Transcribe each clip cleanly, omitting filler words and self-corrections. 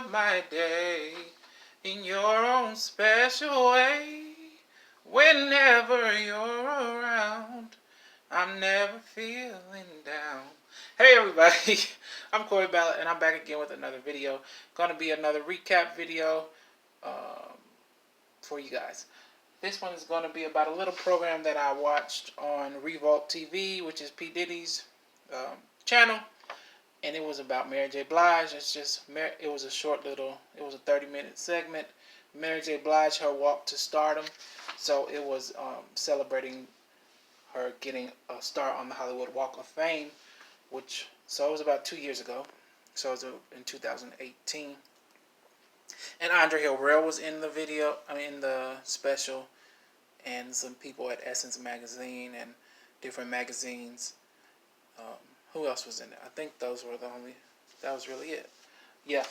of my day in your own special way. Whenever you're around, I'm never feeling down. Hey everybody, I'm Corey Ballard and I'm back again with another video. Gonna be another recap video for you guys. This one is going to be about a little program that I watched on Revolt TV, which is P. Diddy's channel. And it was about Mary J. Blige. It was a short little, it was a 30-minute segment. Mary J. Blige, her walk to stardom. So it was celebrating her getting a star on the Hollywood Walk of Fame, so it was about 2 years ago. So it was in 2018. And Andre Hill was in the special, and some people at Essence Magazine and different magazines. Who else was in it? I think that was really it. Yeah.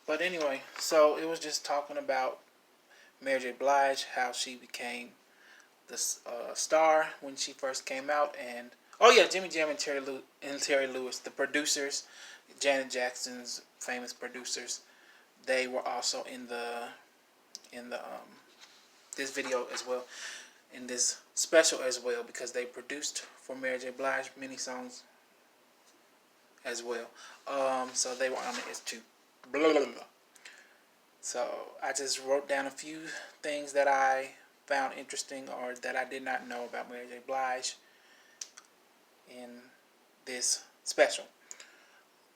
But anyway, so it was just talking about Mary J. Blige, how she became the star when she first came out, and Jimmy Jam and Terry Lewis, the producers, Janet Jackson's famous producers, they were also in this video as well, in this special as well, because they produced for Mary J. Blige many songs as well. So they were on it too. Blah, blah, blah. So I just wrote down a few things that I found interesting or that I did not know about Mary J. Blige in this special.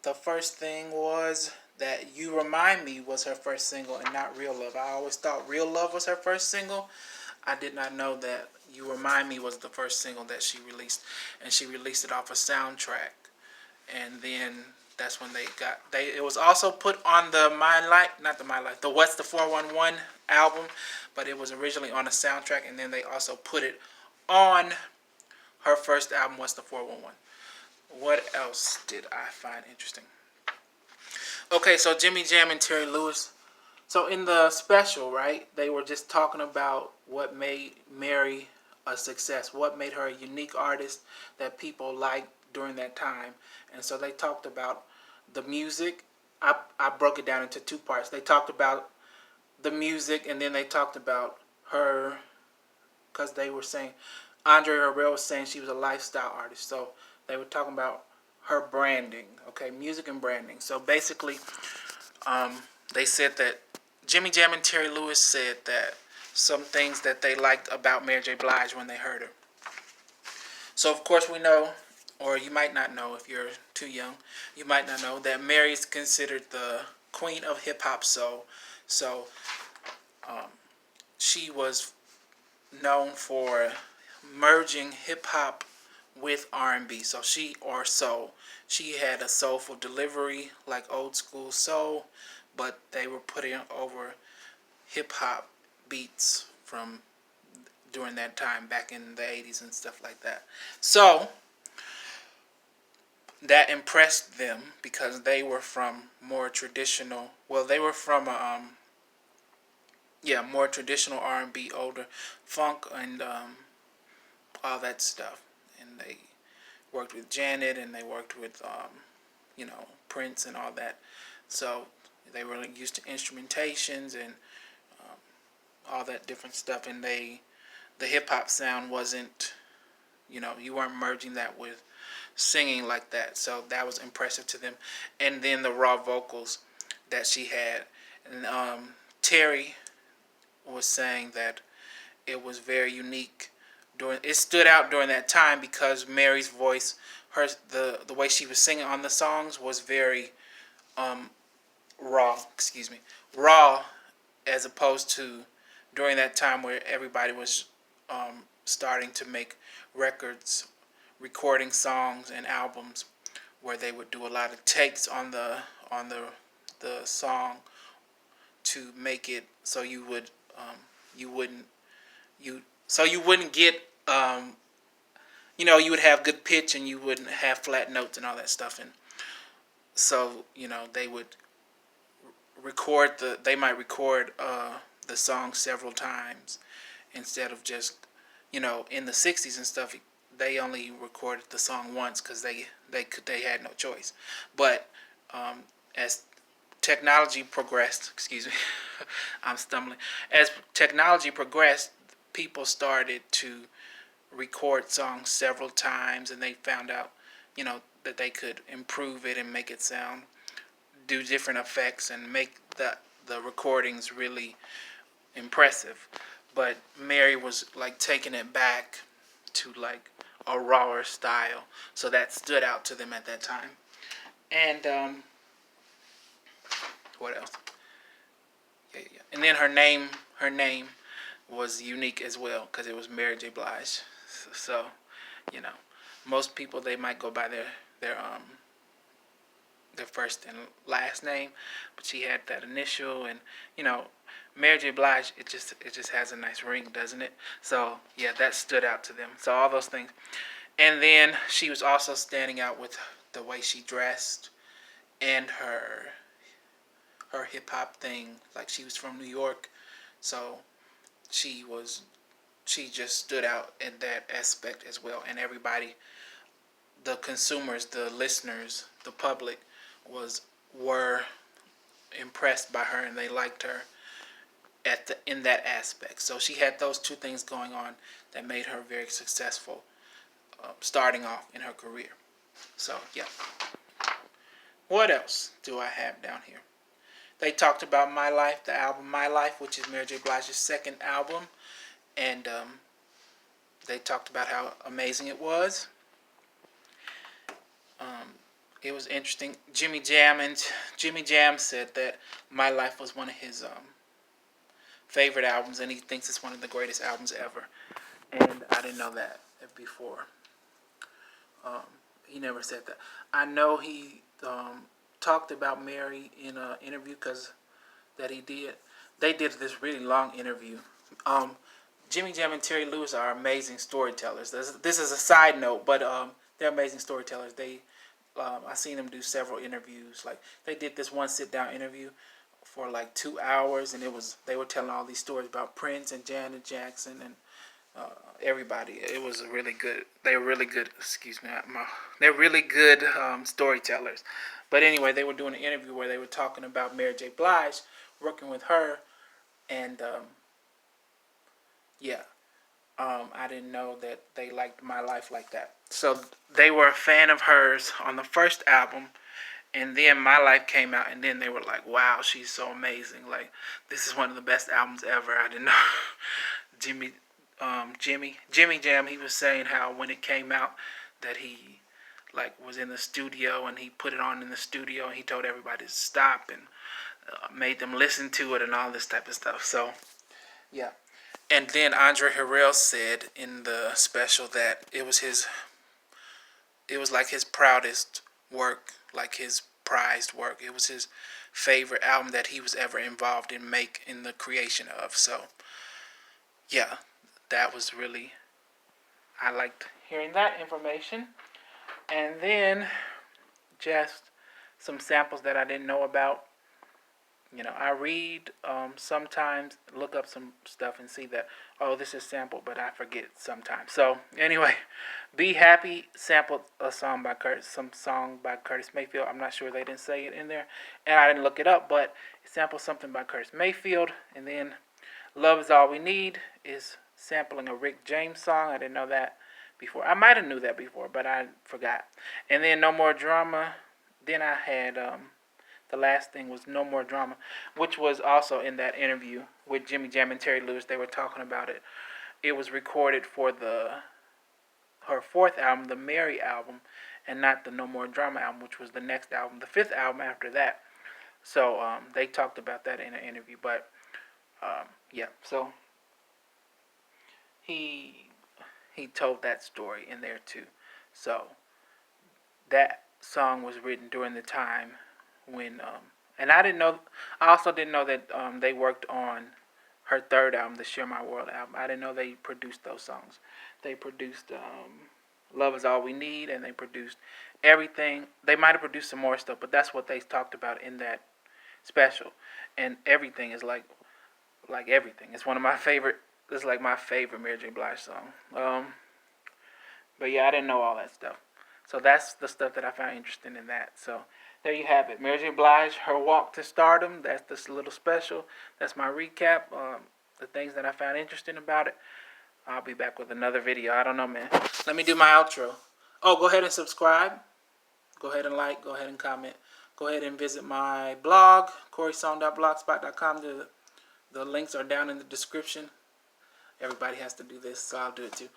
The first thing was that You Remind Me was her first single and not Real Love. I always thought Real Love was her first single. I did not know that You Remind Me was the first single that she released. And she released it off a soundtrack. And then that's when it was also put on the the What's the 411 album, but it was originally on a soundtrack, and then they also put it on her first album, What's the 411. What else did I find interesting? Okay, so Jimmy Jam and Terry Lewis. So in the special, right, they were just talking about what made Mary a success, what made her a unique artist that people liked during that time. And so they talked about the music. I broke it down into two parts. They talked about the music, and then they talked about her, because they were saying, Andre Harrell was saying she was a lifestyle artist. So they were talking about her branding, okay, music and branding. So basically, they said that Jimmy Jam and Terry Lewis said that some things that they liked about Mary J. Blige when they heard her. So of course we know, or you might not know if you're too young, you might not know that Mary is considered the queen of hip-hop soul. So she was known for merging hip-hop with R&B. So she had a soulful delivery, like old school soul, but they were putting over hip-hop beats from during that time, back in the 80s and stuff like that. So that impressed them because they were from more traditional, they were from more traditional R&B, older funk and all that stuff. And they worked with Janet, and they worked with Prince and all that. So they were used to instrumentations and all that different stuff. And the hip hop sound wasn't, you weren't merging that with singing like that. So that was impressive to them. And then the raw vocals that she had. And Terry was saying that it was very unique. It stood out during that time because Mary's voice, the way she was singing on the songs was very raw, as opposed to during that time where everybody was starting to make records, recording songs and albums, where they would do a lot of takes on the song to make it so you wouldn't get you would have good pitch and you wouldn't have flat notes and all that stuff. And so they would they might record the song several times instead of just in the 60s and stuff. They only recorded the song once because they had no choice. But as technology progressed, excuse me, I'm stumbling. As technology progressed, people started to record songs several times, and they found out, that they could improve it and make it sound, do different effects, and make the recordings really impressive. But Mary was like taking it back to like a rawer style, so that stood out to them at that time. And what else? Yeah, yeah. And then her name was unique as well because it was Mary J. Blige. So, you know, most people they might go by their first and last name, but she had that initial, and Mary J. Blige. It just has a nice ring, doesn't it? So yeah, that stood out to them. So all those things, and then she was also standing out with the way she dressed and her hip hop thing. Like she was from New York, so she was she just stood out in that aspect as well. And everybody, the consumers, the listeners, the public, were impressed by her and they liked her in that aspect. So she had those two things going on that made her very successful, starting off in her career. So yeah. What else do I have down here? They talked about My Life, the album My Life, which is Mary J. Blige's second album, and they talked about how amazing it was. It was interesting. Jimmy Jam said that My Life was one of his favorite albums, and he thinks it's one of the greatest albums ever. And I didn't know that before. He never said that. I know he talked about Mary in an interview that he did. They did this really long interview. Jimmy Jam and Terry Lewis are amazing storytellers. This is a side note, but they're amazing storytellers. I seen them do several interviews. Like they did this one sit down interview for like 2 hours, and they were telling all these stories about Prince and Janet Jackson and everybody. It was really good. They were really good. Excuse me, they're really good storytellers. But anyway, they were doing an interview where they were talking about Mary J. Blige, working with her, and yeah, I didn't know that they liked My Life like that. So they were a fan of hers on the first album, and then My Life came out, and then they were like, "Wow, she's so amazing! Like, this is one of the best albums ever." I didn't know. Jimmy Jam. He was saying how when it came out, that he like was in the studio and he put it on in the studio and he told everybody to stop and made them listen to it and all this type of stuff. So yeah. And then Andre Harrell said in the special that it was like his proudest work, like his prized work. It was his favorite album that he was ever involved in the creation of. So yeah, that was really, I liked hearing that information. And then just some samples that I didn't know about. I read sometimes, look up some stuff and see that, oh, this is sampled, but I forget sometimes. So anyway, Be Happy sampled some song by Curtis Mayfield. I'm not sure they didn't say it in there, and I didn't look it up, but it sampled something by Curtis Mayfield. And then Love Is All We Need is sampling a Rick James song. I didn't know that before. I might have knew that before, but I forgot. And then No More Drama. Then I had the last thing was No More Drama, which was also in that interview with Jimmy Jam and Terry Lewis. They were talking about it. It was recorded for her fourth album, the Mary album, and not the No More Drama album, which was the next album, the fifth album after that. So they talked about that in an interview. But yeah, so he told that story in there too. So that song was written during the time when and I didn't know. I also didn't know that they worked on her third album, the Share My World album. I didn't know they produced those songs. They produced Love Is All We Need, and they produced everything. They might have produced some more stuff, but that's what they talked about in that special. And everything is like everything. It's one of my favorite. It's like my favorite Mary J. Blige song. But yeah, I didn't know all that stuff. So that's the stuff that I found interesting in that. So there you have it. Mary J. Blige, her walk to stardom. That's this little special. That's my recap. The things that I found interesting about it. I'll be back with another video. I don't know, man. Let me do my outro. Oh, go ahead and subscribe. Go ahead and like. Go ahead and comment. Go ahead and visit my blog, corysong.blogspot.com. The links are down in the description. Everybody has to do this, so I'll do it too.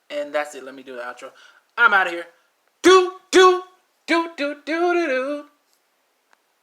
And that's it. Let me do the outro. I'm out of here. Do, do, do, do, do, do, do.